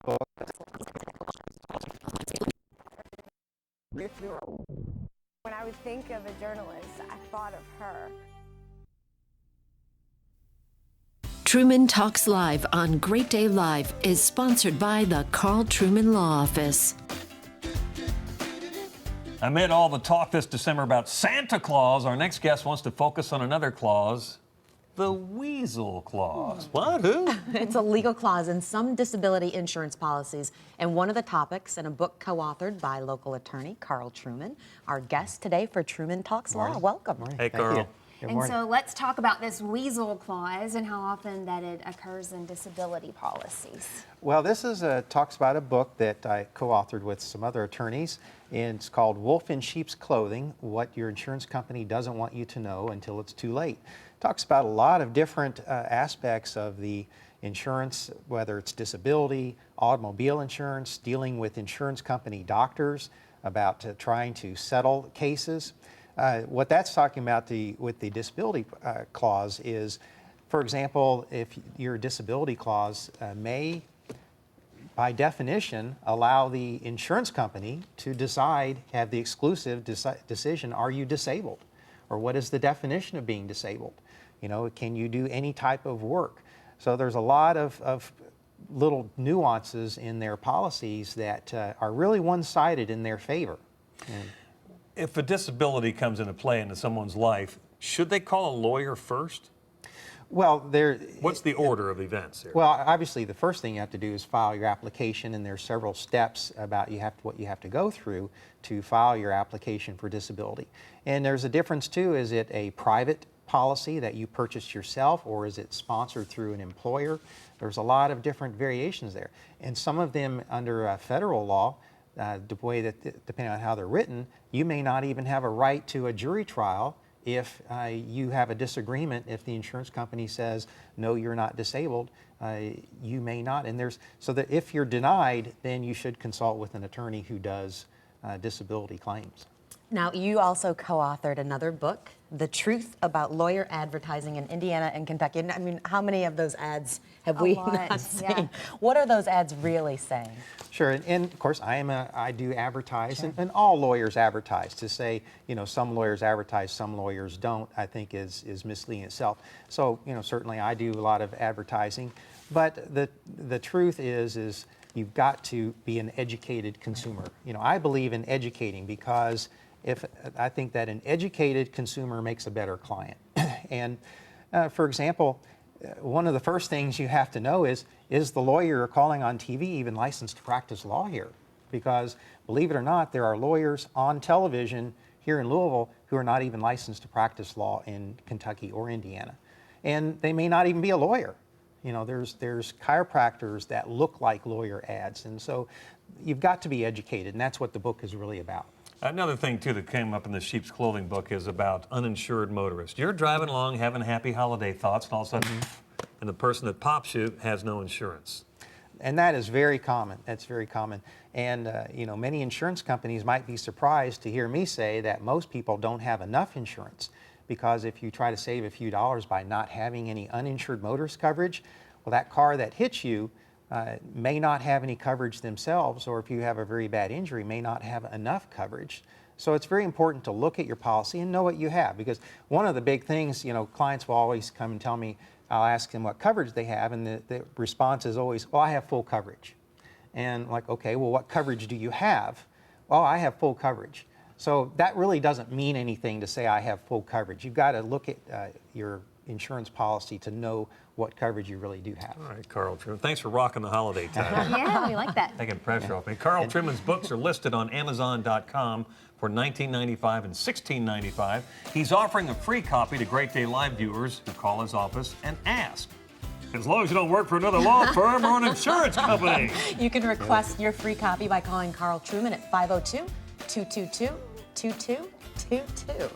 When I would think of a journalist, I thought of her. Truman Talks Live on Great Day Live is sponsored by the Karl Truman Law Office. Amid all the talk this December about Santa Claus, our next guest wants to focus on another clause, the Weasel Clause. What? Who? It's a legal clause in some disability insurance policies, and one of the topics in a book co-authored by local attorney Karl Truman. Our guest today for Truman Talks Law. Welcome. Hey, Karl. And so let's talk about this Weasel Clause and how often that it occurs in disability policies. Well, this talks about a book that I co-authored with some other attorneys, and it's called Wolf in Sheep's Clothing, What Your Insurance Company Doesn't Want You to Know Until It's Too Late. It talks about a lot of different aspects of the insurance, whether it's disability, automobile insurance, dealing with insurance company doctors, about trying to settle cases. What that's talking about with the disability clause is, for example, if your disability clause may, by definition, allow the insurance company to decide, have the exclusive decision, are you disabled? Or what is the definition of being disabled? You know, can you do any type of work? So there's a lot of little nuances in their policies that are really one-sided in their favor. And if a disability comes into play into someone's life, should they call a lawyer first? Well, what's the order of events here? Well, obviously, the first thing you have to do is file your application, and there's several steps about what you have to go through to file your application for disability. And there's a difference too. Is it a private policy that you purchased yourself, or is it sponsored through an employer? There's a lot of different variations there, and some of them under federal law. The way that, depending on how they're written, you may not even have a right to a jury trial if you have a disagreement. If the insurance company says, no, you're not disabled, you may not. And so that if you're denied, then you should consult with an attorney who does disability claims. Now, you also co-authored another book, The Truth About Lawyer Advertising in Indiana and Kentucky. I mean, how many of those ads have we not seen? Yeah. What are those ads really saying? Sure, and of course, I do advertise, sure. and all lawyers advertise. To say, you know, some lawyers advertise, some lawyers don't, I think is misleading itself. So, you know, certainly I do a lot of advertising, but the truth is you've got to be an educated consumer. You know, I believe in educating because I think that an educated consumer makes a better client. And for example, one of the first things you have to know is the lawyer you're calling on TV even licensed to practice law here? Because believe it or not, there are lawyers on television here in Louisville who are not even licensed to practice law in Kentucky or Indiana. And they may not even be a lawyer. You know, there's chiropractors that look like lawyer ads. And so you've got to be educated, and that's what the book is really about. Another thing, too, that came up in the Sheep's Clothing book is about uninsured motorists. You're driving along, having happy holiday thoughts, and all of a sudden, and the person that pops you has no insurance. And that is very common. That's very common. And, you know, many insurance companies might be surprised to hear me say that most people don't have enough insurance, because if you try to save a few dollars by not having any uninsured motorist coverage, well, that car that hits you may not have any coverage themselves, or if you have a very bad injury, may not have enough coverage. So it's very important to look at your policy and know what you have, because one of the big things, you know, clients will always come and tell me, I'll ask them what coverage they have, and the response is always, well, I have full coverage. And like, okay, well, what coverage do you have? Well, I have full coverage. So that really doesn't mean anything to say I have full coverage. You've got to look at your insurance policy to know what coverage you really do have. All right, Karl Truman. Thanks for rocking the holiday time. Yeah, we like that. Taking pressure off me. Karl Truman's books are listed on Amazon.com for $19.95 and $16.95. He's offering a free copy to Great Day Live viewers who call his office and ask. As long as you don't work for another law firm or an insurance company. You can request your free copy by calling Karl Truman at 502-222-2222.